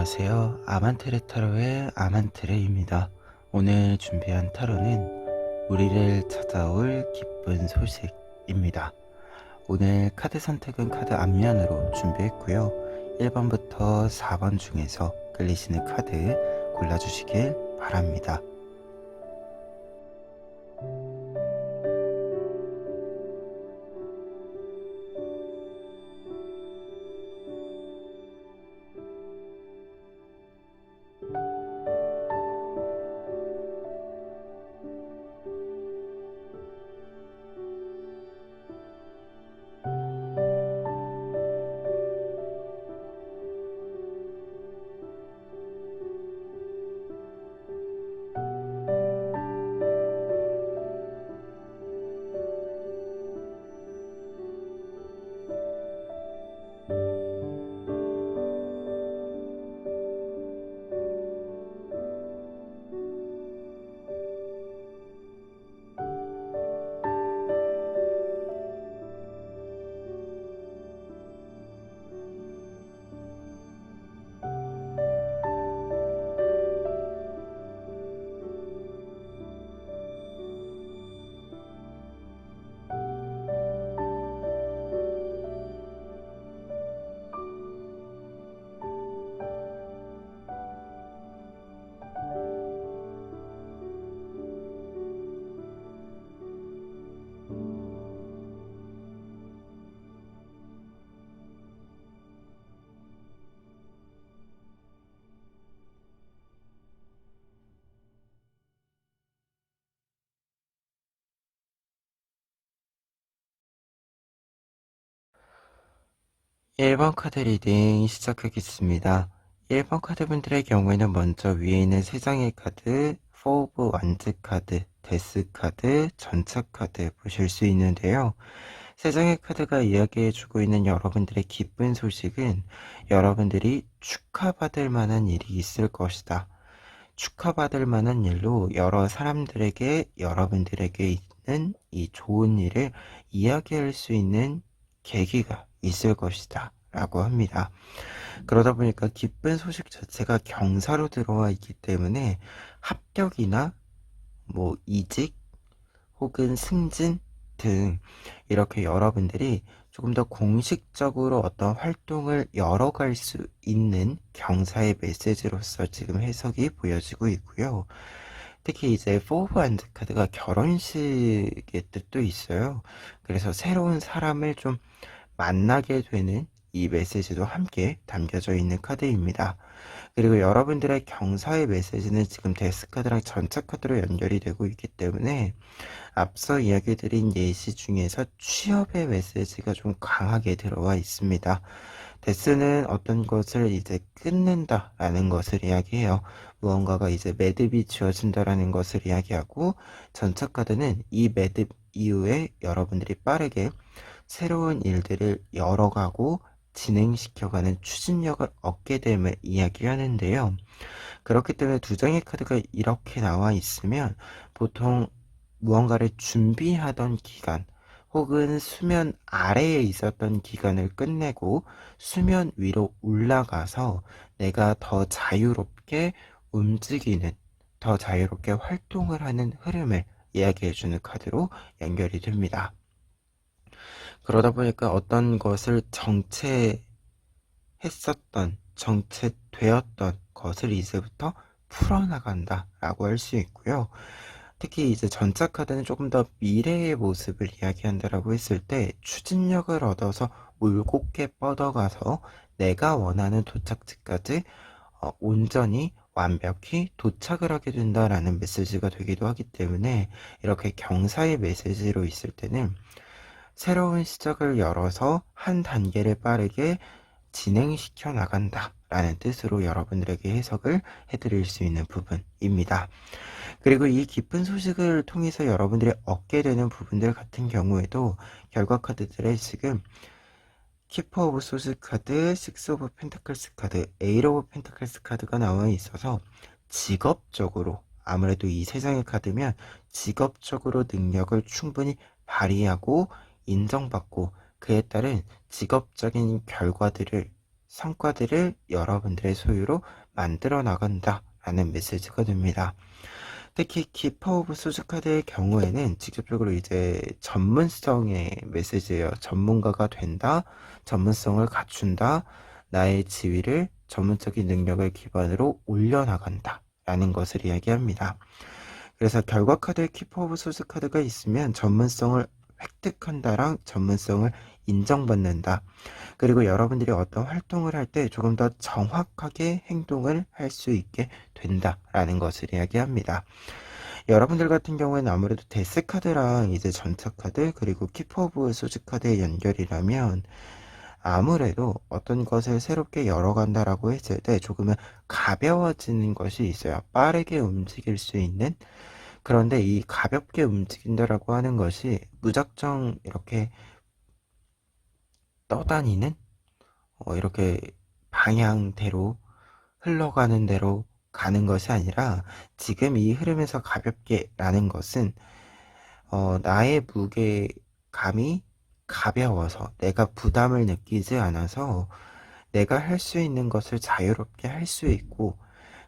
안녕하세요. 아만테레 타로의 아만테레입니다. 오늘 준비한 타로는 우리를 찾아올 기쁜 소식입니다. 오늘 카드 선택은 카드 앞면으로 준비했고요. 1번부터 4번 중에서 끌리시는 카드 골라주시길 바랍니다. 일 번 카드 리딩 시작하겠습니다. 1번 카드분들의 경우에는 먼저 위에 있는 3장의 카드, 4 오브 완즈 카드, 데스 카드, 전차 카드 보실 수 있는데요. 3장의 카드가 이야기해주고 있는 여러분들의 기쁜 소식은 여러분들이 축하받을 만한 일이 있을 것이다. 축하받을 만한 일로 여러 사람들에게 여러분들에게 있는 이 좋은 일을 이야기할 수 있는 계기가 있을 것이다 라고 합니다. 그러다 보니까 기쁜 소식 자체가 경사로 들어와 있기 때문에 합격이나 이직 혹은 승진 등 이렇게 여러분들이 조금 더 공식적으로 어떤 활동을 열어갈 수 있는 경사의 메시지로서 지금 해석이 보여지고 있고요. 특히 이제 포브 안드 카드가 결혼식의 뜻도 있어요. 그래서 새로운 사람을 좀 만나게 되는 이 메시지도 함께 담겨져 있는 카드입니다. 그리고 여러분들의 경사의 메시지는 지금 데스 카드랑 전차 카드로 연결이 되고 있기 때문에 앞서 이야기 드린 예시 중에서 취업의 메시지가 좀 강하게 들어와 있습니다. 데스는 어떤 것을 이제 끊는다라는 것을 이야기해요. 무언가가 이제 매듭이 지어진다라는 것을 이야기하고, 전차 카드는 이 매듭 이후에 여러분들이 빠르게 새로운 일들을 열어가고 진행시켜가는 추진력을 얻게 됨을 이야기하는데요. 그렇기 때문에 두 장의 카드가 이렇게 나와 있으면 보통 무언가를 준비하던 기간 혹은 수면 아래에 있었던 기간을 끝내고 수면 위로 올라가서 내가 더 자유롭게 움직이는, 더 자유롭게 활동을 하는 흐름을 이야기해주는 카드로 연결이 됩니다. 그러다 보니까 어떤 것을 정체되었던 것을 이제부터 풀어나간다 라고 할 수 있고요. 특히 이제 전자 카드는 조금 더 미래의 모습을 이야기한다라고 했을 때 추진력을 얻어서 올곧게 뻗어가서 내가 원하는 도착지까지 온전히 완벽히 도착을 하게 된다라는 메시지가 되기도 하기 때문에, 이렇게 경사의 메시지로 있을 때는 새로운 시작을 열어서 한 단계를 빠르게 진행시켜 나간다 라는 뜻으로 여러분들에게 해석을 해드릴 수 있는 부분입니다. 그리고 이 기쁜 소식을 통해서 여러분들이 얻게 되는 부분들 같은 경우에도 결과 카드들에 지금 키퍼 오브 소스 카드, 식스 오브 펜타클스 카드, 에이트 오브 펜타클스 카드가 나와 있어서 직업적으로, 아무래도 이 세 장의 카드면 직업적으로 능력을 충분히 발휘하고 인정받고 그에 따른 직업적인 결과들을 성과들을 여러분들의 소유로 만들어 나간다 라는 메시지가 됩니다. 특히 키퍼 오브 소즈 카드의 경우에는 직접적으로 이제 전문성의 메시지예요. 전문가가 된다, 전문성을 갖춘다, 나의 지위를 전문적인 능력을 기반으로 올려나간다 라는 것을 이야기합니다. 그래서 결과 카드에 키퍼 오브 소스 카드가 있으면 전문성을 획득한다랑 전문성을 인정받는다. 그리고 여러분들이 어떤 활동을 할 때 조금 더 정확하게 행동을 할 수 있게 된다라는 것을 이야기합니다. 여러분들 같은 경우에는 아무래도 데스 카드랑 이제 전차 카드 그리고 키퍼 오브 소즈 카드의 연결이라면 아무래도 어떤 것을 새롭게 열어간다라고 했을 때 조금은 가벼워지는 것이 있어요. 빠르게 움직일 수 있는. 그런데 이 가볍게 움직인다라고 하는 것이 무작정 이렇게 떠다니는 이렇게 방향대로 흘러가는 대로 가는 것이 아니라 지금 이 흐름에서 가볍게라는 것은 나의 무게감이 가벼워서 내가 부담을 느끼지 않아서 내가 할 수 있는 것을 자유롭게 할 수 있고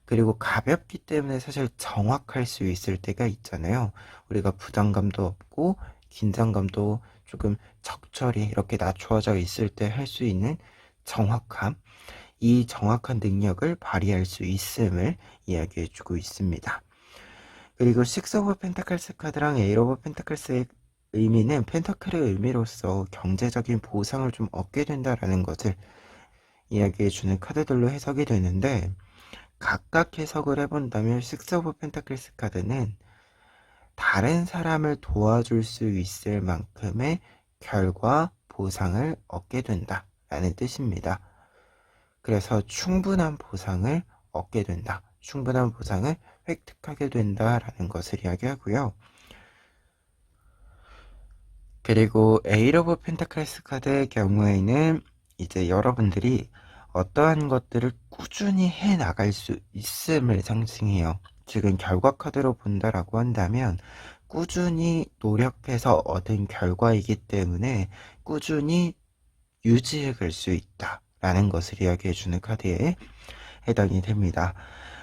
그리고 가볍기 때문에 사실 정확할 수 있을 때가 있잖아요. 우리가 부담감도 없고 긴장감도 조금 적절히 이렇게 낮추어져 있을 때 할 수 있는 정확함, 이 정확한 능력을 발휘할 수 있음을 이야기해 주고 있습니다. 그리고 식스 오브 펜타클스 카드랑 에이트 오브 펜타클스의 의미는 펜타클의 의미로서 경제적인 보상을 좀 얻게 된다라는 것을 이야기해 주는 카드들로 해석이 되는데 각각 해석을 해본다면 식스 오브 펜타클스 카드는 다른 사람을 도와줄 수 있을 만큼의 결과 보상을 얻게 된다 라는 뜻입니다. 그래서 충분한 보상을 얻게 된다. 충분한 보상을 획득하게 된다라는 것을 이야기하고요. 그리고 에이트 오브 펜타클스 카드의 경우에는 이제 여러분들이 어떠한 것들을 꾸준히 해 나갈 수 있음을 상징해요. 지금 결과 카드로 본다라고 한다면 꾸준히 노력해서 얻은 결과이기 때문에 꾸준히 유지해 갈 수 있다 라는 것을 이야기해 주는 카드에 해당이 됩니다.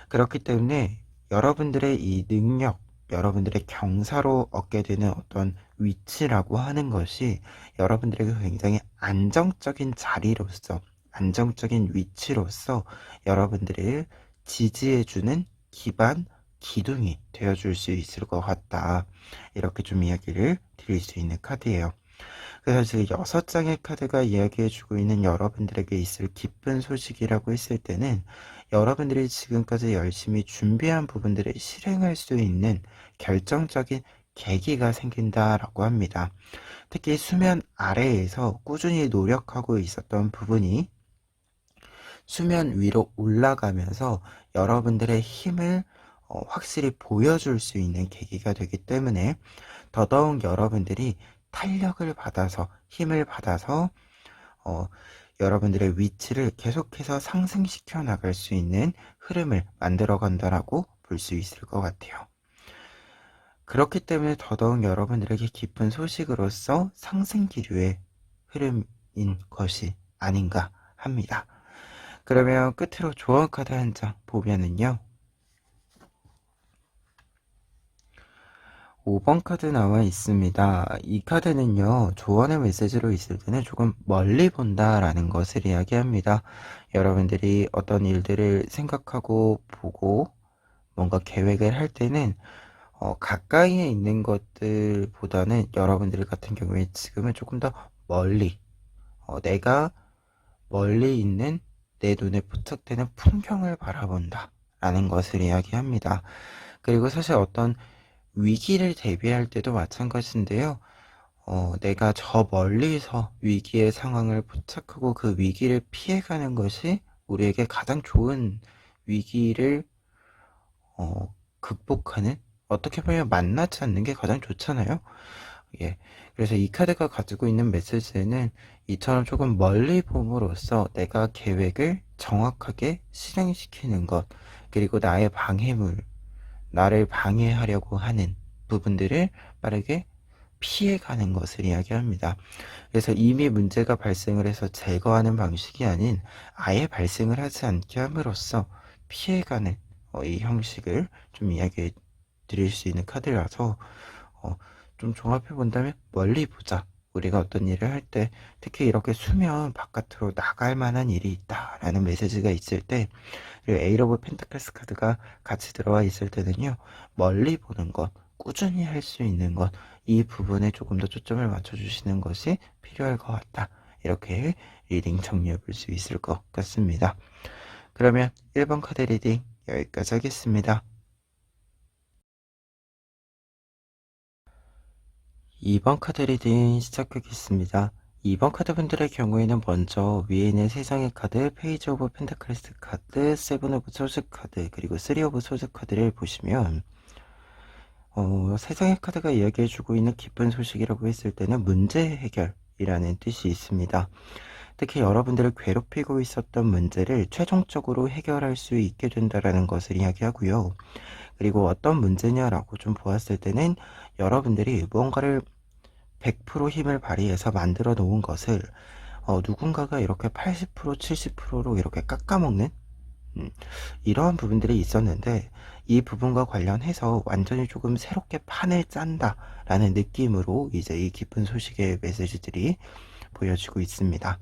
그렇기 때문에 여러분들의 이 능력, 여러분들의 경사로 얻게 되는 어떤 위치라고 하는 것이 여러분들에게 굉장히 안정적인 자리로서, 안정적인 위치로서 여러분들을 지지해주는 기반, 기둥이 되어줄 수 있을 것 같다. 이렇게 좀 이야기를 드릴 수 있는 카드예요. 그래서 지금 6장의 카드가 이야기해주고 있는 여러분들에게 있을 기쁜 소식이라고 했을 때는 여러분들이 지금까지 열심히 준비한 부분들을 실행할 수 있는 결정적인 계기가 생긴다라고 합니다. 특히 수면 아래에서 꾸준히 노력하고 있었던 부분이 수면 위로 올라가면서 여러분들의 힘을 확실히 보여줄 수 있는 계기가 되기 때문에 더더욱 여러분들이 탄력을 받아서 힘을 받아서 여러분들의 위치를 계속해서 상승시켜 나갈 수 있는 흐름을 만들어 간다라고 볼 수 있을 것 같아요. 그렇기 때문에 더더욱 여러분들에게 기쁜 소식으로서 상승 기류의 흐름인 것이 아닌가 합니다. 그러면 끝으로 조언 카드 한 장 보면은요. 5번 카드 나와 있습니다. 이 카드는요, 조언의 메시지로 있을 때는 조금 멀리 본다라는 것을 이야기합니다. 여러분들이 어떤 일들을 생각하고 보고 뭔가 계획을 할 때는 가까이에 있는 것들보다는 여러분들 같은 경우에 지금은 조금 더 멀리, 내가 멀리 있는 내 눈에 포착되는 풍경을 바라본다 라는 것을 이야기합니다. 그리고 사실 어떤 위기를 대비할 때도 마찬가지인데요. 내가 저 멀리서 위기의 상황을 포착하고 그 위기를 피해가는 것이 우리에게 가장 좋은 위기를 극복하는, 어떻게 보면 만나지 않는 게 가장 좋잖아요. 예. 그래서 이 카드가 가지고 있는 메시지는 이처럼 조금 멀리 봄으로써 내가 계획을 정확하게 실행시키는 것, 그리고 나의 방해물, 나를 방해하려고 하는 부분들을 빠르게 피해가는 것을 이야기합니다. 그래서 이미 문제가 발생을 해서 제거하는 방식이 아닌 아예 발생을 하지 않게 함으로써 피해가는 이 형식을 좀 이야기해 드릴 수 있는 카드라서 좀 종합해 본다면 멀리 보자. 우리가 어떤 일을 할 때 특히 이렇게 수면 바깥으로 나갈 만한 일이 있다라는 메시지가 있을 때, 그리고 에이러브 펜타클스 카드가 같이 들어와 있을 때는요, 멀리 보는 것, 꾸준히 할 수 있는 것, 이 부분에 조금 더 초점을 맞춰주시는 것이 필요할 것 같다. 이렇게 리딩 정리해 볼 수 있을 것 같습니다. 그러면 1번 카드 리딩 여기까지 하겠습니다. 2번 카드 리딩 시작하겠습니다. 2번 카드 분들의 경우에는 먼저 위에 있는 3장의 카드, 페이지 오브 펜타클리스 카드, 세븐 오브 소스 카드, 그리고 3 오브 소스 카드를 보시면 3장의 카드가 이야기해주고 있는 기쁜 소식이라고 했을 때는 문제 해결이라는 뜻이 있습니다. 특히 여러분들을 괴롭히고 있었던 문제를 최종적으로 해결할 수 있게 된다는 것을 이야기하고요. 그리고 어떤 문제냐라고 좀 보았을 때는 여러분들이 무언가를 100% 힘을 발휘해서 만들어 놓은 것을 누군가가 이렇게 80%, 70%로 이렇게 깎아먹는 이러한 부분들이 있었는데, 이 부분과 관련해서 완전히 조금 새롭게 판을 짠다라는 느낌으로 이제 이 기쁜 소식의 메시지들이 보여지고 있습니다.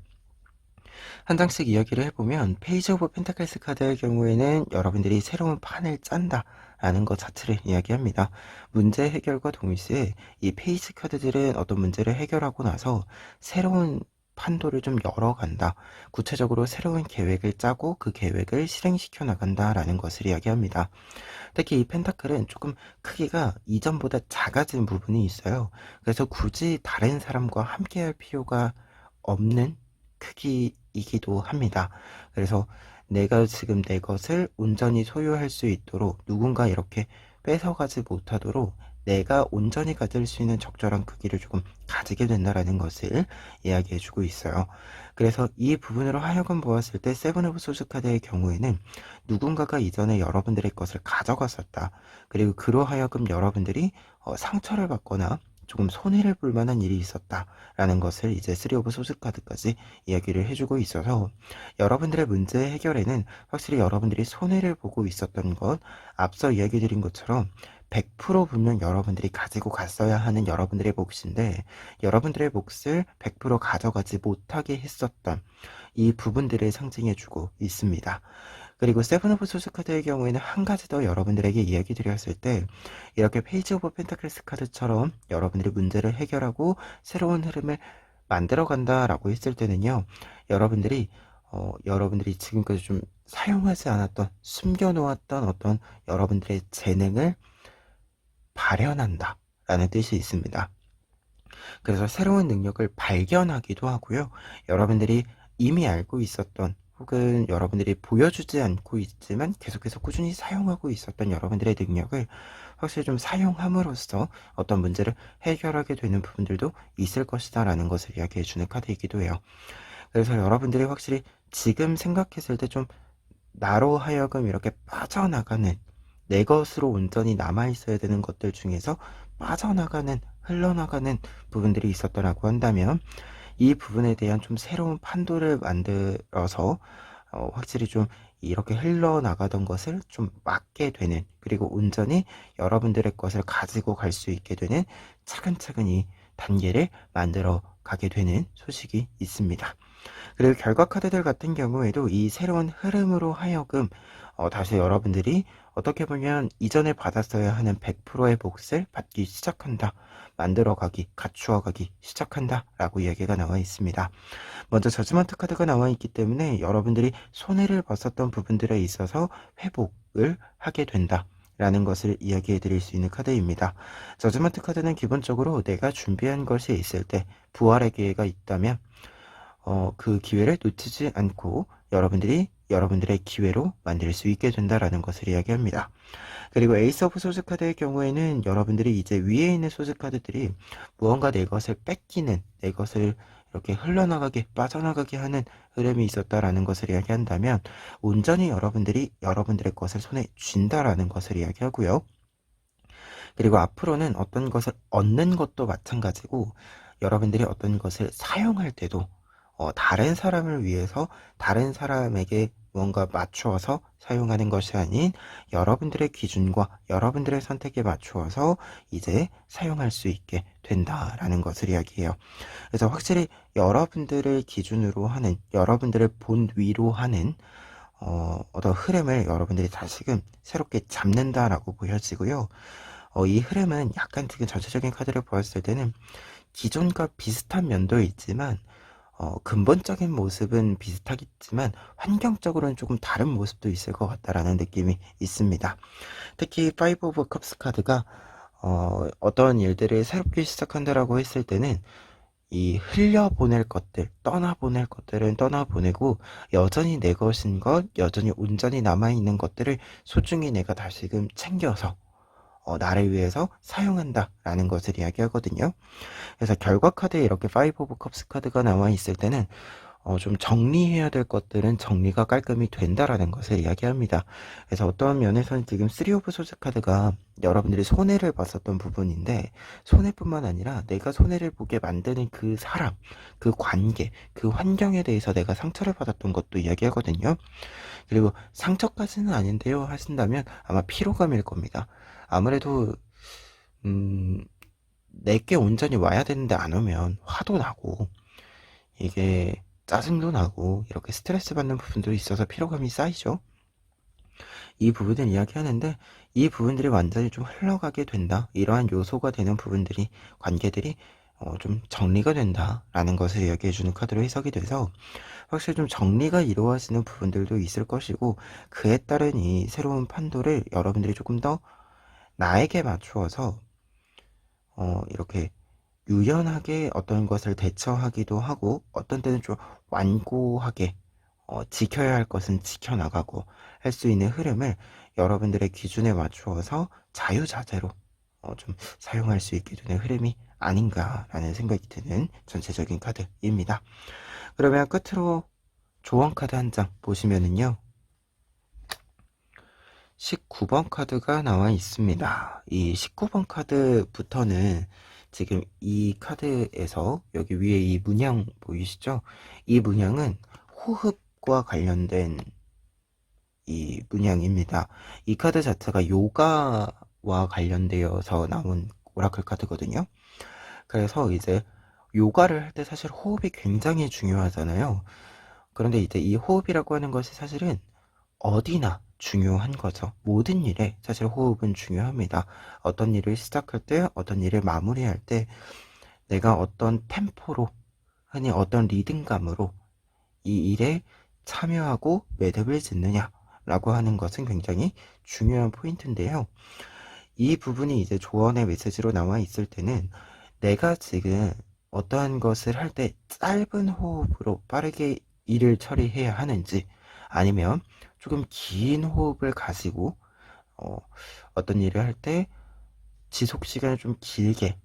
한 장씩 이야기를 해보면 페이지 오브 펜타클스 카드의 경우에는 여러분들이 새로운 판을 짠다 라는 것 자체를 이야기합니다. 문제 해결과 동시에 이 페이지 카드들은 어떤 문제를 해결하고 나서 새로운 판도를 좀 열어간다. 구체적으로 새로운 계획을 짜고 그 계획을 실행시켜 나간다라는 것을 이야기합니다. 특히 이 펜타클은 조금 크기가 이전보다 작아진 부분이 있어요. 그래서 굳이 다른 사람과 함께 할 필요가 없는 크기이기도 합니다. 그래서 내가 지금 내 것을 온전히 소유할 수 있도록, 누군가 이렇게 뺏어가지 못하도록 내가 온전히 가질 수 있는 적절한 크기를 조금 가지게 된다라는 것을 이야기해주고 있어요. 그래서 이 부분으로 하여금 보았을 때 세븐 오브 소스 카드의 경우에는 누군가가 이전에 여러분들의 것을 가져갔었다. 그리고 그로 하여금 여러분들이 상처를 받거나 조금 손해를 볼 만한 일이 있었다라는 것을 이제 3 오브 소스 카드까지 이야기를 해주고 있어서, 여러분들의 문제 해결에는 확실히 여러분들이 손해를 보고 있었던 것, 앞서 이야기 드린 것처럼 100% 분명 여러분들이 가지고 갔어야 하는 여러분들의 몫인데, 여러분들의 몫을 100% 가져가지 못하게 했었던 이 부분들을 상징해주고 있습니다. 그리고 세븐 오브 소스 카드의 경우에는 한 가지 더 여러분들에게 이야기 드렸을 때, 이렇게 페이지 오브 펜타클스 카드처럼 여러분들이 문제를 해결하고 새로운 흐름을 만들어 간다라고 했을 때는요, 여러분들이 여러분들이 지금까지 좀 사용하지 않았던, 숨겨놓았던 어떤 여러분들의 재능을 발현한다 라는 뜻이 있습니다. 그래서 새로운 능력을 발견하기도 하고요. 여러분들이 이미 알고 있었던, 혹은 여러분들이 보여주지 않고 있지만 계속해서 꾸준히 사용하고 있었던 여러분들의 능력을 확실히 좀 사용함으로써 어떤 문제를 해결하게 되는 부분들도 있을 것이다 라는 것을 이야기해주는 카드이기도 해요. 그래서 여러분들이 확실히 지금 생각했을 때 좀 나로 하여금 이렇게 빠져나가는, 내 것으로 온전히 남아있어야 되는 것들 중에서 빠져나가는, 흘러나가는 부분들이 있었더라고 한다면, 이 부분에 대한 좀 새로운 판도를 만들어서 확실히 좀 이렇게 흘러나가던 것을 좀 막게 되는, 그리고 온전히 여러분들의 것을 가지고 갈 수 있게 되는 차근차근 이 단계를 만들어 가게 되는 소식이 있습니다. 그리고 결과 카드들 같은 경우에도 이 새로운 흐름으로 하여금 다시 여러분들이 어떻게 보면 이전에 받았어야 하는 100%의 몫을 받기 시작한다, 만들어가기, 갖추어가기 시작한다 라고 이야기가 나와 있습니다. 먼저 저지먼트 카드가 나와 있기 때문에 여러분들이 손해를 봤었던 부분들에 있어서 회복을 하게 된다 라는 것을 이야기해 드릴 수 있는 카드입니다. 저지먼트 카드는 기본적으로 내가 준비한 것이 있을 때, 부활의 기회가 있다면 그 기회를 놓치지 않고 여러분들이 여러분들의 기회로 만들 수 있게 된다라는 것을 이야기합니다. 그리고 에이스 오브 소스 카드의 경우에는 여러분들이 이제 위에 있는 소스 카드들이 무언가 내 것을 뺏기는, 내 것을 이렇게 흘러나가게, 빠져나가게 하는 흐름이 있었다라는 것을 이야기한다면, 온전히 여러분들이 여러분들의 것을 손에 쥔다라는 것을 이야기하고요. 그리고 앞으로는 어떤 것을 얻는 것도 마찬가지고 여러분들이 어떤 것을 사용할 때도 다른 사람을 위해서 다른 사람에게 뭔가 맞추어서 사용하는 것이 아닌 여러분들의 기준과 여러분들의 선택에 맞추어서 이제 사용할 수 있게 된다라는 것을 이야기해요. 그래서 확실히 여러분들을 기준으로 하는, 여러분들을 본 위로 하는 어떤 흐름을 여러분들이 다시금 새롭게 잡는다라고 보여지고요. 이 흐름은 약간 지금 전체적인 카드를 보았을 때는 기존과 비슷한 면도 있지만 근본적인 모습은 비슷하겠지만 환경적으로는 조금 다른 모습도 있을 것 같다라는 느낌이 있습니다. 특히 파이브 오브 컵스 카드가 어떤 일들을 새롭게 시작한다라고 했을 때는 이 흘려보낼 것들, 떠나보낼 것들은 떠나보내고 여전히 내 것인 것, 여전히 온전히 남아있는 것들을 소중히 내가 다시금 챙겨서 나를 위해서 사용한다라는 것을 이야기하거든요. 그래서 결과 카드에 이렇게 파이브 오브 컵스 카드가 나와 있을 때는 좀 정리해야 될 것들은 정리가 깔끔히 된다라는 것을 이야기합니다. 그래서 어떤 면에서는 지금 3 오브 소드 카드가 여러분들이 손해를 봤었던 부분인데 손해뿐만 아니라 내가 손해를 보게 만드는 그 사람, 그 관계, 그 환경에 대해서 내가 상처를 받았던 것도 이야기하거든요. 그리고 상처까지는 아닌데요 하신다면 아마 피로감일 겁니다. 아무래도 내게 온전히 와야 되는데 안 오면 화도 나고 이게 짜증도 나고 이렇게 스트레스 받는 부분도 있어서 피로감이 쌓이죠. 이 부분을 이야기하는데 이 부분들이 완전히 좀 흘러가게 된다. 이러한 요소가 되는 부분들이 관계들이 좀 정리가 된다라는 것을 이야기해주는 카드로 해석이 돼서 확실히 좀 정리가 이루어지는 부분들도 있을 것이고 그에 따른 이 새로운 판도를 여러분들이 조금 더 나에게 맞추어서 이렇게 유연하게 어떤 것을 대처하기도 하고 어떤 때는 좀 완고하게 지켜야 할 것은 지켜나가고 할 수 있는 흐름을 여러분들의 기준에 맞추어서 자유자재로 좀 사용할 수 있게 되는 흐름이 아닌가라는 생각이 드는 전체적인 카드입니다. 그러면 끝으로 조언 카드 한 장 보시면은요. 19번 카드가 나와 있습니다. 이 19번 카드부터는 지금 이 카드에서 여기 위에 이 문양 보이시죠? 이 문양은 호흡과 관련된 이 문양입니다. 이 카드 자체가 요가와 관련되어서 나온 오라클 카드거든요. 그래서 이제 요가를 할 때 사실 호흡이 굉장히 중요하잖아요. 그런데 이제 이 호흡이라고 하는 것이 사실은 어디나 중요한 거죠. 모든 일에 사실 호흡은 중요합니다. 어떤 일을 시작할 때, 어떤 일을 마무리할 때 내가 어떤 템포로, 흔히 어떤 리듬감으로 이 일에 참여하고 매듭을 짓느냐라고 하는 것은 굉장히 중요한 포인트인데요. 이 부분이 이제 조언의 메시지로 나와 있을 때는 내가 지금 어떠한 것을 할 때 짧은 호흡으로 빠르게 일을 처리해야 하는지 아니면 조금 긴 호흡을 가지고 어떤 일을 할 때 지속 시간을 좀 길게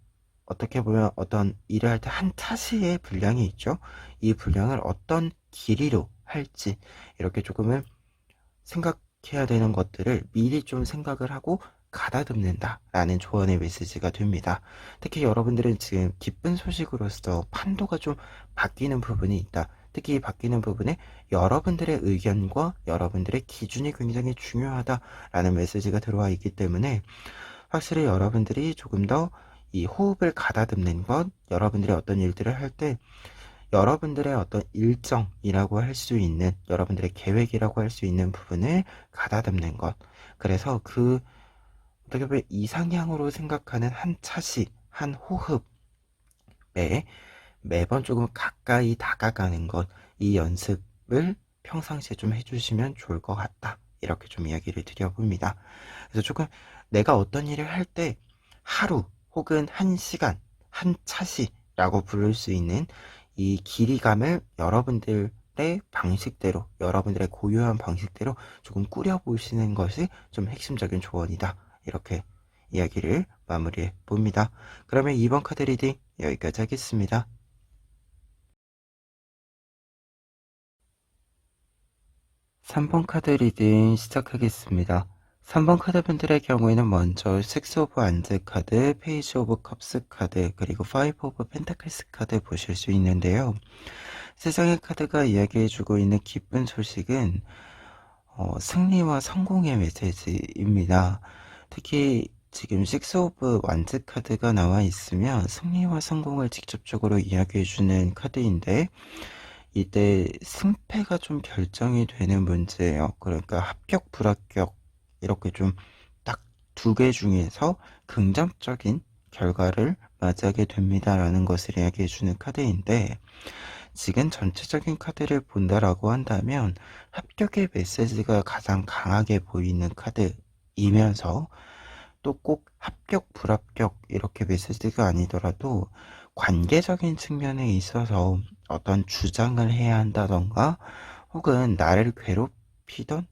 어떻게 보면 어떤 일을 할 때 한 차시의 분량이 있죠. 이 분량을 어떤 길이로 할지 이렇게 조금은 생각해야 되는 것들을 미리 좀 생각을 하고 가다듬는다라는 조언의 메시지가 됩니다. 특히 여러분들은 지금 기쁜 소식으로서 판도가 좀 바뀌는 부분이 있다. 특히 이 바뀌는 부분에 여러분들의 의견과 여러분들의 기준이 굉장히 중요하다라는 메시지가 들어와 있기 때문에 확실히 여러분들이 조금 더 이 호흡을 가다듬는 것, 여러분들이 어떤 일들을 할 때 여러분들의 어떤 일정이라고 할 수 있는, 여러분들의 계획이라고 할 수 있는 부분을 가다듬는 것. 그래서 그 어떻게 보면 이상향으로 생각하는 한 차시, 한 호흡에 매번 조금 가까이 다가가는 것, 이 연습을 평상시에 좀 해주시면 좋을 것 같다. 이렇게 좀 이야기를 드려봅니다. 그래서 조금 내가 어떤 일을 할 때 하루 혹은 한 시간, 한 차시라고 부를 수 있는 이 길이감을 여러분들의 방식대로, 여러분들의 고유한 방식대로 조금 꾸려보시는 것이 좀 핵심적인 조언이다. 이렇게 이야기를 마무리해 봅니다. 그러면 이번 카드 리딩 여기까지 하겠습니다. 3번 카드 리딩 시작하겠습니다. 3번 카드분들의 경우에는 먼저 6 오브 안즈 카드, 페이지 오브 컵스 카드, 그리고 5 오브 펜타클스 카드 보실 수 있는데요. 세상의 카드가 이야기해주고 있는 기쁜 소식은 승리와 성공의 메시지입니다. 특히 지금 6 오브 완즈 카드가 나와 있으면 승리와 성공을 직접적으로 이야기해주는 카드인데, 이때 승패가 좀 결정이 되는 문제예요. 그러니까 합격, 불합격 이렇게 좀 딱 두 개 중에서 긍정적인 결과를 맞이하게 됩니다라는 것을 이야기해주는 카드인데, 지금 전체적인 카드를 본다라고 한다면 합격의 메시지가 가장 강하게 보이는 카드이면서, 또 꼭 합격, 불합격 이렇게 메시지가 아니더라도 관계적인 측면에 있어서 어떤 주장을 해야 한다던가, 혹은 나를 괴롭히던,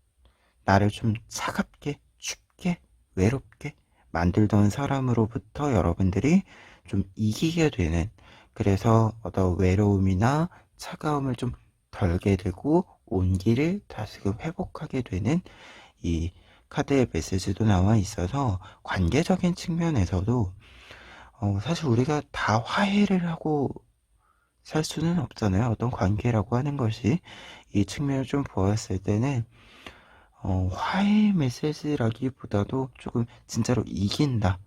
나를 좀 차갑게, 춥게, 외롭게 만들던 사람으로부터 여러분들이 좀 이기게 되는, 그래서 어떤 외로움이나 차가움을 좀 덜게 되고 온기를 다시금 회복하게 되는 이 카드의 메시지도 나와 있어서, 관계적인 측면에서도 사실 우리가 다 화해를 하고 살 수는 없잖아요. 어떤 관계라고 하는 것이. 이 측면을 좀 보았을 때는 화해 메시지라기보다도 조금 진짜로 이긴다,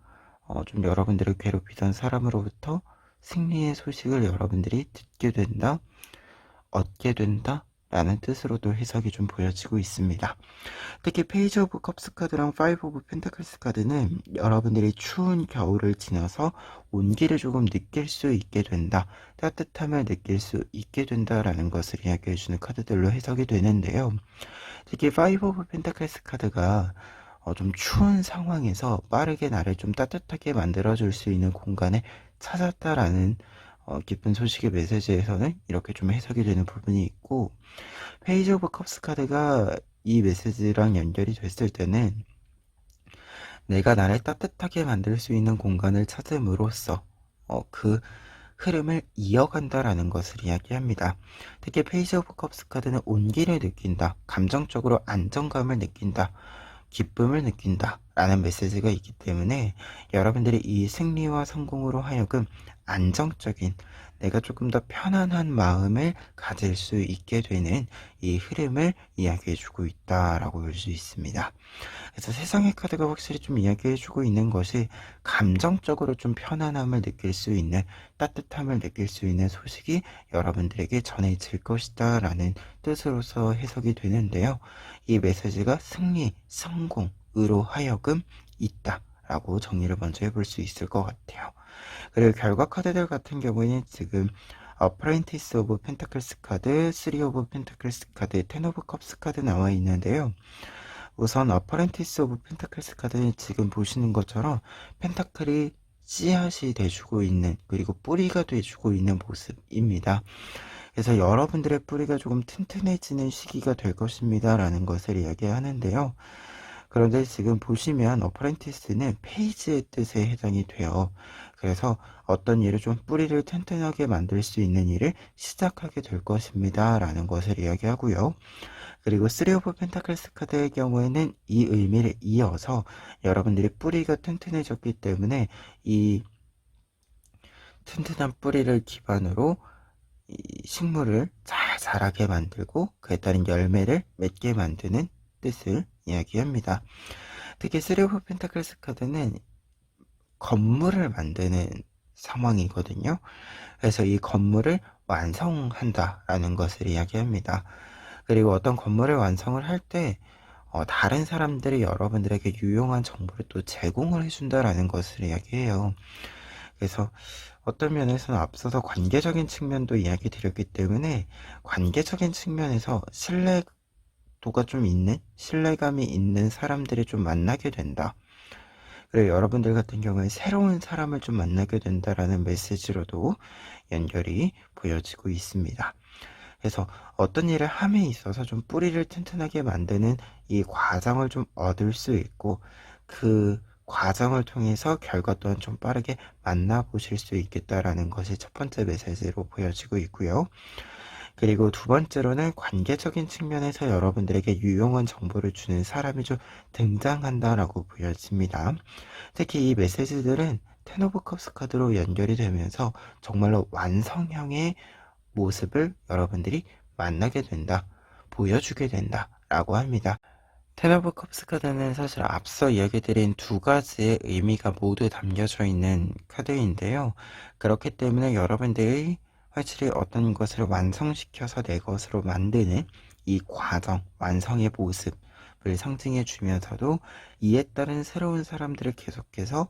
좀 여러분들을 괴롭히던 사람으로부터 승리의 소식을 여러분들이 듣게 된다, 얻게 된다 라는 뜻으로도 해석이 좀 보여지고 있습니다. 특히 페이지 오브 컵스 카드랑 5 오브 펜타클스 카드는 여러분들이 추운 겨울을 지나서 온기를 조금 느낄 수 있게 된다, 따뜻함을 느낄 수 있게 된다라는 것을 이야기해주는 카드들로 해석이 되는데요. 특히 5 오브 펜타클스 카드가 좀 추운 상황에서 빠르게 나를 좀 따뜻하게 만들어줄 수 있는 공간을 찾았다라는 기쁜 소식의 메시지에서는 이렇게 좀 해석이 되는 부분이 있고, 페이지 오브 컵스 카드가 이 메시지랑 연결이 됐을 때는 내가 나를 따뜻하게 만들 수 있는 공간을 찾음으로써 그 흐름을 이어간다라는 것을 이야기합니다. 특히 페이지 오브 컵스 카드는 온기를 느낀다, 감정적으로 안정감을 느낀다, 기쁨을 느낀다 라는 메시지가 있기 때문에, 여러분들이 이 승리와 성공으로 하여금 안정적인, 내가 조금 더 편안한 마음을 가질 수 있게 되는 이 흐름을 이야기해주고 있다라고 볼 수 있습니다. 그래서 세상의 카드가 확실히 좀 이야기해주고 있는 것이, 감정적으로 좀 편안함을 느낄 수 있는, 따뜻함을 느낄 수 있는 소식이 여러분들에게 전해질 것이다 라는 뜻으로서 해석이 되는데요. 이 메시지가 승리, 성공으로 하여금 있다 라고 정리를 먼저 해볼 수 있을 것 같아요. 그리고 결과 카드들 같은 경우에는 지금 어프렌티스 오브 펜타클스 카드, 3 오브 펜타클스 카드, 10 오브 컵스 카드 나와 있는데요. 우선 어퍼렌티스 오브 펜타클스 카드는 지금 보시는 것처럼 펜타클이 씨앗이 돼주고 있는, 그리고 뿌리가 돼주고 있는 모습입니다. 그래서 여러분들의 뿌리가 조금 튼튼해지는 시기가 될 것입니다 라는 것을 이야기하는데요. 그런데 지금 보시면 어퍼렌티스는 페이지의 뜻에 해당이 돼요. 그래서 어떤 일을 좀 뿌리를 튼튼하게 만들 수 있는 일을 시작하게 될 것입니다 라는 것을 이야기하고요. 그리고 3 오브 펜타클스 카드의 경우에는 이 의미를 이어서 여러분들이 뿌리가 튼튼해졌기 때문에 이 튼튼한 뿌리를 기반으로 이 식물을 잘 자라게 만들고 그에 따른 열매를 맺게 만드는 뜻을 이야기합니다. 특히 3 오브 펜타클스 카드는 건물을 만드는 상황이거든요. 그래서 이 건물을 완성한다라는 것을 이야기합니다. 그리고 어떤 건물을 완성을 할 때 다른 사람들이 여러분들에게 유용한 정보를 또 제공을 해준다라는 것을 이야기해요. 그래서 어떤 면에서는 앞서서 관계적인 측면도 이야기 드렸기 때문에, 관계적인 측면에서 신뢰도가 좀 있는, 신뢰감이 있는 사람들이 좀 만나게 된다. 그리고 여러분들 같은 경우에 새로운 사람을 좀 만나게 된다라는 메시지로도 연결이 보여지고 있습니다. 그래서 어떤 일을 함에 있어서 좀 뿌리를 튼튼하게 만드는 이 과정을 좀 얻을 수 있고, 그 과정을 통해서 결과 또한 좀 빠르게 만나보실 수 있겠다라는 것이 첫 번째 메시지로 보여지고 있고요. 그리고 두 번째로는 관계적인 측면에서 여러분들에게 유용한 정보를 주는 사람이 좀 등장한다라고 보여집니다. 특히 이 메시지들은 텐 오브 컵스 카드로 연결이 되면서 정말로 완성형의 모습을 여러분들이 만나게 된다, 보여주게 된다라고 합니다. 텐 오브 컵스 카드는 사실 앞서 이야기드린 두 가지의 의미가 모두 담겨져 있는 카드인데요. 그렇기 때문에 여러분들이 확실히 어떤 것을 완성시켜서 내 것으로 만드는 이 과정, 완성의 모습을 상징해 주면서도 이에 따른 새로운 사람들을 계속해서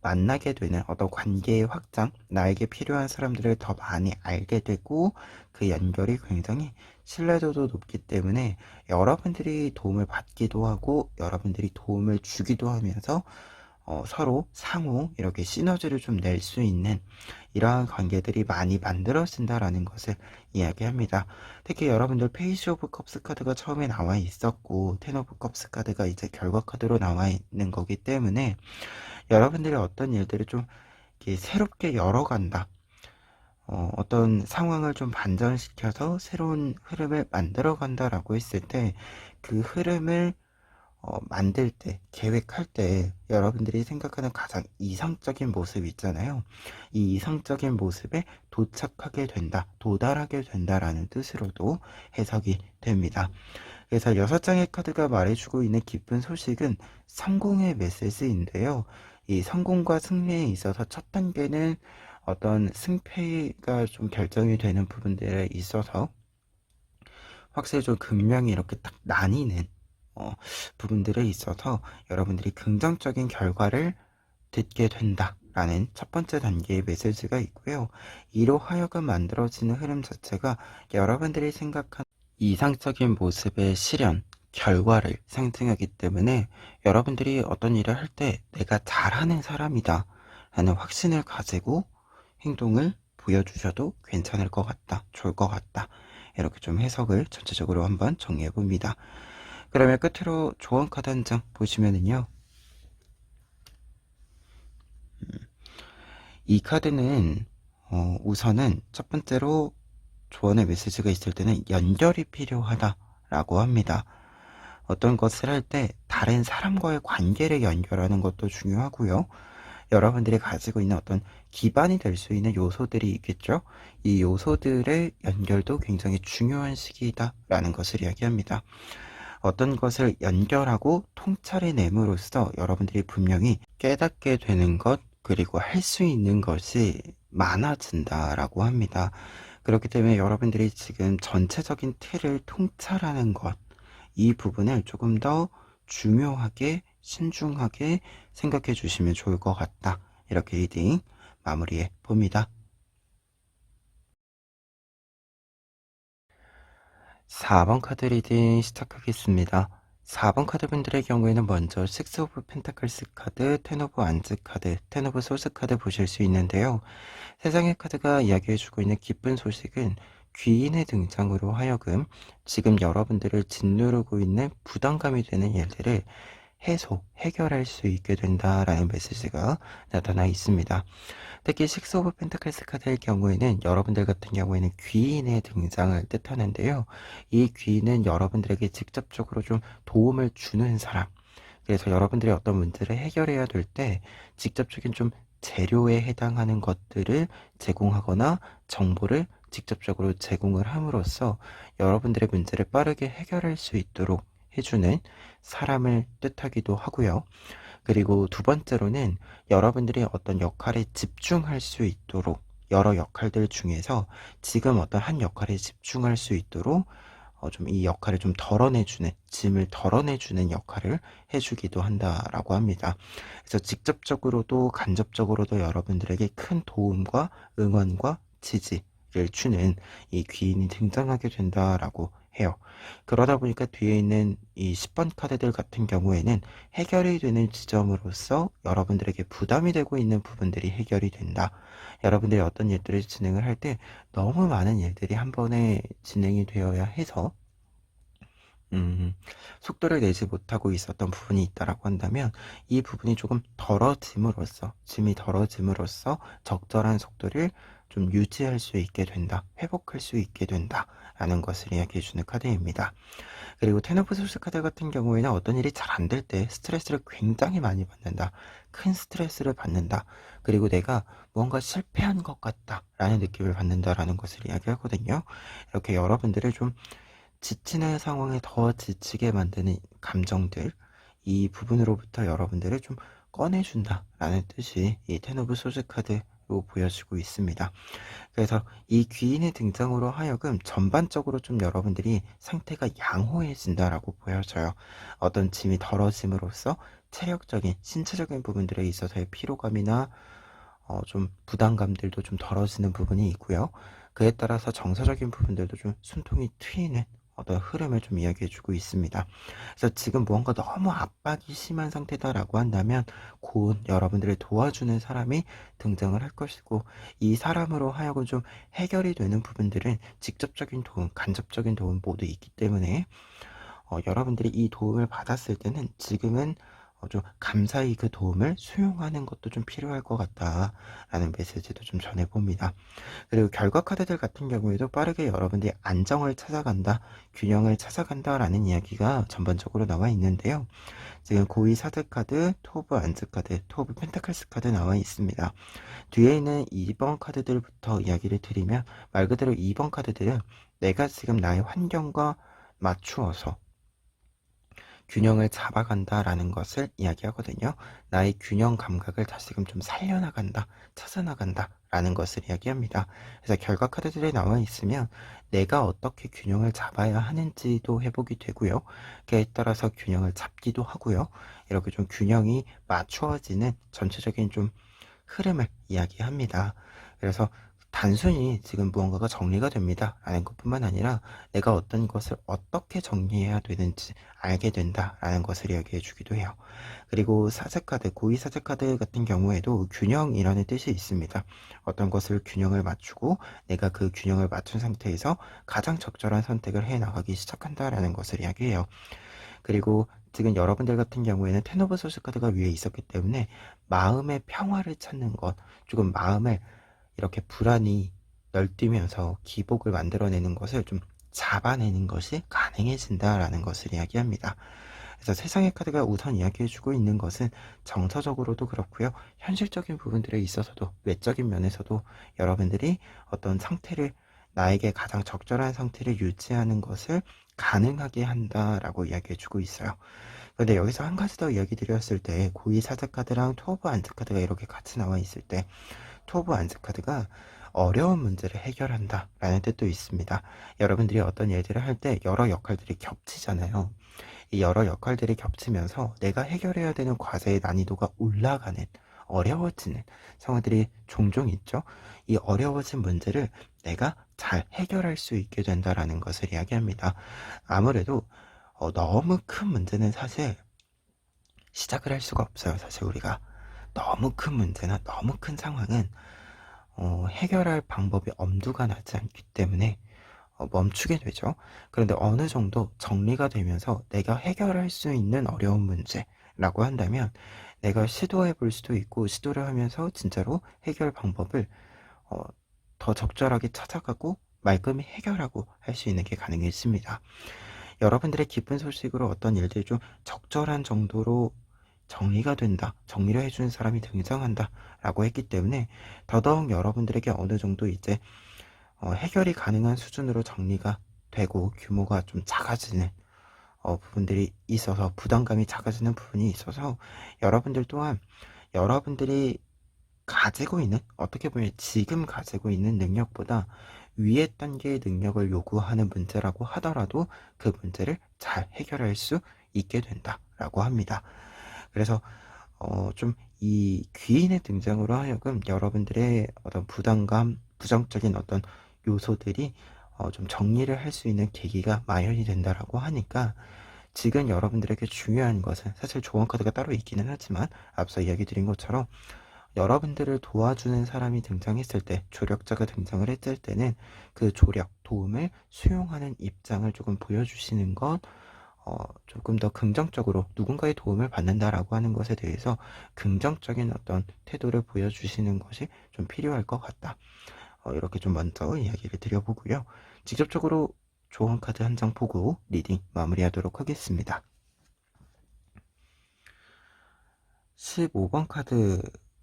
만나게 되는 어떤 관계의 확장, 나에게 필요한 사람들을 더 많이 알게 되고 그 연결이 굉장히 신뢰도도 높기 때문에 여러분들이 도움을 받기도 하고 여러분들이 도움을 주기도 하면서 서로 상호 이렇게 시너지를 좀 낼 수 있는 이러한 관계들이 많이 만들어진다라는 것을 이야기합니다. 특히 여러분들 페이스 오브 컵스 카드가 처음에 나와 있었고 텐 오브 컵스 카드가 이제 결과 카드로 나와 있는 거기 때문에 여러분들이 어떤 일들을 좀 이렇게 새롭게 열어간다. 어떤 상황을 좀 반전시켜서 새로운 흐름을 만들어간다라고 했을 때 그 흐름을 만들 때, 계획할 때 여러분들이 생각하는 가장 이상적인 모습 있잖아요. 이 이상적인 모습에 도착하게 된다, 도달하게 된다라는 뜻으로도 해석이 됩니다. 그래서 6장의 카드가 말해주고 있는 기쁜 소식은 성공의 메시지인데요. 이 성공과 승리에 있어서 첫 단계는 어떤 승패가 좀 결정이 되는 부분들에 있어서 확실히 좀 극명히 이렇게 딱 나뉘는 부분들에 있어서 여러분들이 긍정적인 결과를 듣게 된다라는 첫 번째 단계의 메시지가 있고요. 이로 하여금 만들어지는 흐름 자체가 여러분들이 생각한 이상적인 모습의 실현, 결과를 상징하기 때문에 여러분들이 어떤 일을 할 때 내가 잘하는 사람이다 라는 확신을 가지고 행동을 보여주셔도 괜찮을 것 같다, 좋을 것 같다. 이렇게 좀 해석을 전체적으로 한번 정리해 봅니다. 그러면 끝으로 조언 카드 한 장 보시면은요. 이 카드는 우선은 첫 번째로 조언의 메시지가 있을 때는 연결이 필요하다라고 합니다. 어떤 것을 할 때 다른 사람과의 관계를 연결하는 것도 중요하고요. 여러분들이 가지고 있는 어떤 기반이 될 수 있는 요소들이 있겠죠. 이 요소들의 연결도 굉장히 중요한 시기다라는 것을 이야기합니다. 어떤 것을 연결하고 통찰해 nem으로써 여러분들이 분명히 깨닫게 되는 것, 그리고 할 수 있는 것이 많아진다라고 합니다. 그렇기 때문에 여러분들이 지금 전체적인 틀을 통찰하는 것, 이 부분을 조금 더 중요하게, 신중하게 생각해 주시면 좋을 것 같다. 이렇게 리딩 마무리해 봅니다. 4번 카드 리딩 시작하겠습니다. 4번 카드분들의 경우에는 먼저 6 오브 펜타클스 카드, 10 오브 완즈 카드, 10 오브 소스 카드 보실 수 있는데요. 세상의 카드가 이야기해주고 있는 기쁜 소식은 귀인의 등장으로 하여금 지금 여러분들을 짓누르고 있는 부담감이 되는 일들을 해결할 수 있게 된다라는 메시지가 나타나 있습니다. 특히 식스 오브 펜타클스 카드의 경우에는 여러분들 같은 경우에는 귀인의 등장을 뜻하는데요. 이 귀인은 여러분들에게 직접적으로 좀 도움을 주는 사람. 그래서 여러분들이 어떤 문제를 해결해야 될 때 직접적인 좀 재료에 해당하는 것들을 제공하거나 정보를 직접적으로 제공을 함으로써 여러분들의 문제를 빠르게 해결할 수 있도록 해주는 사람을 뜻하기도 하고요. 그리고 두 번째로는 여러분들이 어떤 역할에 집중할 수 있도록 여러 역할들 중에서 지금 어떤 한 역할에 집중할 수 있도록 좀 이 역할을 좀 덜어내주는, 짐을 덜어내주는 역할을 해주기도 한다라고 합니다. 그래서 직접적으로도 간접적으로도 여러분들에게 큰 도움과 응원과 지지를 주는 이 귀인이 등장하게 된다라고 해요. 그러다 보니까 뒤에 있는 이 10번 카드들 같은 경우에는 해결이 되는 지점으로서 여러분들에게 부담이 되고 있는 부분들이 해결이 된다. 여러분들이 어떤 일들을 진행을 할 때 너무 많은 일들이 한 번에 진행이 되어야 해서 음, 속도를 내지 못하고 있었던 부분이 있다라고 한다면 이 부분이 조금 덜어짐으로써, 짐이 덜어짐으로써 적절한 속도를 좀 유지할 수 있게 된다, 회복할 수 있게 된다라는 것을 이야기해 주는 카드입니다. 그리고 텐 오브 소스 카드 같은 경우에는 어떤 일이 잘 안 될 때 스트레스를 굉장히 많이 받는다. 큰 스트레스를 받는다. 그리고 내가 무언가 실패한 것 같다라는 느낌을 받는다라는 것을 이야기하거든요. 이렇게 여러분들을 좀 지치는 상황에 더 지치게 만드는 감정들, 이 부분으로부터 여러분들을 좀 꺼내준다라는 뜻이 이 텐 오브 소스 카드로 보여지고 있습니다. 그래서 이 귀인의 등장으로 하여금 전반적으로 좀 여러분들이 상태가 양호해진다라고 보여져요. 어떤 짐이 덜어짐으로써 체력적인, 신체적인 부분들에 있어서의 피로감이나 좀 부담감들도 좀 덜어지는 부분이 있고요. 그에 따라서 정서적인 부분들도 좀 숨통이 트이는 어떤 흐름을 좀 이야기해 주고 있습니다. 그래서 지금 무언가 너무 압박이 심한 상태다라고 한다면 곧 여러분들을 도와주는 사람이 등장을 할 것이고, 이 사람으로 하여금 좀 해결이 되는 부분들은 직접적인 도움, 간접적인 도움 모두 있기 때문에 여러분들이 이 도움을 받았을 때는 지금은 좀 감사히 그 도움을 수용하는 것도 좀 필요할 것 같다라는 메시지도 좀 전해봅니다. 그리고 결과 카드들 같은 경우에도 빠르게 여러분들이 안정을 찾아간다, 균형을 찾아간다라는 이야기가 전반적으로 나와 있는데요. 지금 고위 사드 카드, 토브 안즈 카드, 토브 펜타클스 카드 나와 있습니다. 뒤에 있는 2번 카드들부터 이야기를 드리면, 말 그대로 2번 카드들은 내가 지금 나의 환경과 맞추어서 균형을 잡아간다라는 것을 이야기하거든요. 나의 균형 감각을 다시금 좀 살려나간다, 찾아나간다라는 것을 이야기합니다. 그래서 결과 카드들이 나와 있으면 내가 어떻게 균형을 잡아야 하는지도 회복이 되고요. 그에 따라서 균형을 잡기도 하고요. 이렇게 좀 균형이 맞추어지는 전체적인 좀 흐름을 이야기합니다. 그래서 단순히 지금 무언가가 정리가 됩니다 라는 것뿐만 아니라 내가 어떤 것을 어떻게 정리해야 되는지 알게 된다라는 것을 이야기해 주기도 해요. 그리고 사제카드, 고위 사제카드 같은 경우에도 균형이라는 뜻이 있습니다. 어떤 것을 균형을 맞추고 내가 그 균형을 맞춘 상태에서 가장 적절한 선택을 해 나가기 시작한다라는 것을 이야기해요. 그리고 지금 여러분들 같은 경우에는 텐 오브 소스 카드가 위에 있었기 때문에 마음의 평화를 찾는 것, 조금 마음을 이렇게 불안이 널뛰면서 기복을 만들어내는 것을 좀 잡아내는 것이 가능해진다라는 것을 이야기합니다. 그래서 세상의 카드가 우선 이야기해주고 있는 것은 정서적으로도 그렇고요. 현실적인 부분들에 있어서도, 외적인 면에서도 여러분들이 어떤 상태를, 나에게 가장 적절한 상태를 유지하는 것을 가능하게 한다라고 이야기해주고 있어요. 근데 여기서 한 가지 더 이야기 드렸을 때, 고위 사제 카드랑 투어브 안즈 카드가 이렇게 같이 나와 있을 때, 투어브 안즈 카드가 어려운 문제를 해결한다 라는 뜻도 있습니다. 여러분들이 어떤 일들을 할 때 여러 역할들이 겹치잖아요. 이 여러 역할들이 겹치면서 내가 해결해야 되는 과제의 난이도가 올라가는, 어려워지는 상황들이 종종 있죠. 이 어려워진 문제를 내가 잘 해결할 수 있게 된다라는 것을 이야기합니다. 아무래도 너무 큰 문제는 사실 시작을 할 수가 없어요. 사실 우리가 너무 큰 문제나 너무 큰 상황은 해결할 방법이 엄두가 나지 않기 때문에 멈추게 되죠. 그런데 어느 정도 정리가 되면서 내가 해결할 수 있는 어려운 문제라고 한다면 내가 시도해 볼 수도 있고, 시도를 하면서 진짜로 해결 방법을 어, 더 적절하게 찾아가고 말끔히 해결하고 할 수 있는 게 가능해집니다. 여러분들의 기쁜 소식으로 어떤 일들이 좀 적절한 정도로 정리가 된다, 정리를 해주는 사람이 등장한다 라고 했기 때문에 더더욱 여러분들에게 어느 정도 이제 해결이 가능한 수준으로 정리가 되고 규모가 좀 작아지는 부분들이 있어서, 부담감이 작아지는 부분이 있어서 여러분들 또한 여러분들이 가지고 있는, 어떻게 보면 지금 가지고 있는 능력보다 위의 단계의 능력을 요구하는 문제라고 하더라도 그 문제를 잘 해결할 수 있게 된다라고 합니다. 그래서 좀 이 귀인의 등장으로 하여금 여러분들의 어떤 부담감, 부정적인 어떤 요소들이 좀 정리를 할 수 있는 계기가 마련이 된다라고 하니까, 지금 여러분들에게 중요한 것은 사실 조언 카드가 따로 있기는 하지만 앞서 이야기 드린 것처럼 여러분들을 도와주는 사람이 등장했을 때, 조력자가 등장을 했을 때는 그 조력, 도움을 수용하는 입장을 조금 보여주시는 것, 조금 더 긍정적으로 누군가의 도움을 받는다라고 하는 것에 대해서 긍정적인 어떤 태도를 보여주시는 것이 좀 필요할 것 같다. 이렇게 좀 먼저 이야기를 드려보고요. 직접적으로 조언 카드 한 장 보고 리딩 마무리하도록 하겠습니다. 15번 카드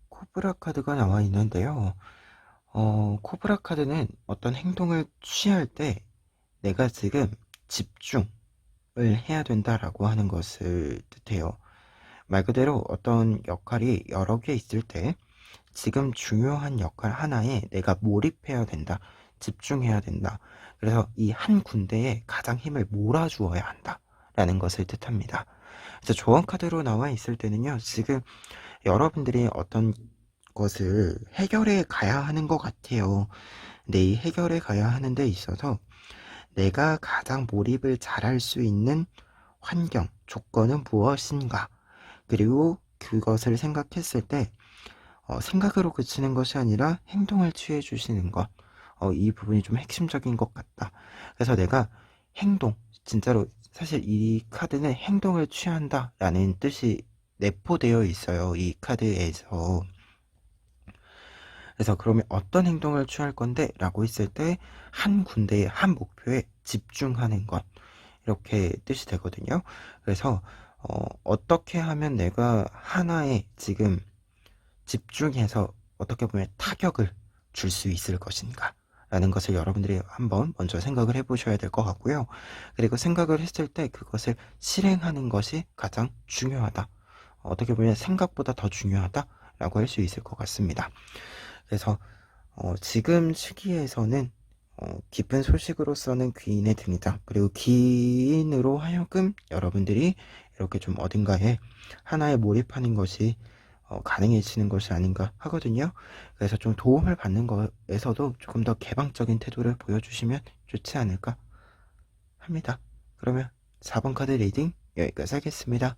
코브라 카드가 나와 있는데요. 코브라 카드는 어떤 행동을 취할 때 내가 지금 집중을 해야 된다라고 하는 것을 뜻해요. 말 그대로 어떤 역할이 여러 개 있을 때 지금 중요한 역할 하나에 내가 몰입해야 된다. 집중해야 된다. 그래서 이 한 군데에 가장 힘을 몰아주어야 한다. 라는 것을 뜻합니다. 그래서 조언 카드로 나와 있을 때는요, 지금 여러분들이 어떤 것을 해결해 가야 하는 것 같아요. 근데 이 해결해 가야 하는 데 있어서 내가 가장 몰입을 잘할 수 있는 환경, 조건은 무엇인가? 그리고 그것을 생각했을 때 생각으로 그치는 것이 아니라 행동을 취해 주시는 것. 이 부분이 좀 핵심적인 것 같다. 그래서 내가 행동, 진짜로 사실 이 카드는 행동을 취한다라는 뜻이 내포되어 있어요. 이 카드에서. 그래서 그러면 어떤 행동을 취할 건데? 라고 했을 때 한 군데에 한 목표에 집중하는 것. 이렇게 뜻이 되거든요. 그래서 어떻게 하면 내가 하나에 지금 집중해서 어떻게 보면 타격을 줄 수 있을 것인가 라는 것을 여러분들이 한번 먼저 생각을 해보셔야 될 것 같고요. 그리고 생각을 했을 때 그것을 실행하는 것이 가장 중요하다. 어떻게 보면 생각보다 더 중요하다 라고 할 수 있을 것 같습니다. 그래서 지금 시기에서는 기쁜 소식으로서는 귀인의 등장, 그리고 귀인으로 하여금 여러분들이 이렇게 좀 어딘가에 하나에 몰입하는 것이 가능해지는 것이 아닌가 하거든요. 그래서 좀 도움을 받는 거에서도 조금 더 개방적인 태도를 보여주시면 좋지 않을까 합니다. 그러면 4번 카드 리딩 여기까지 하겠습니다.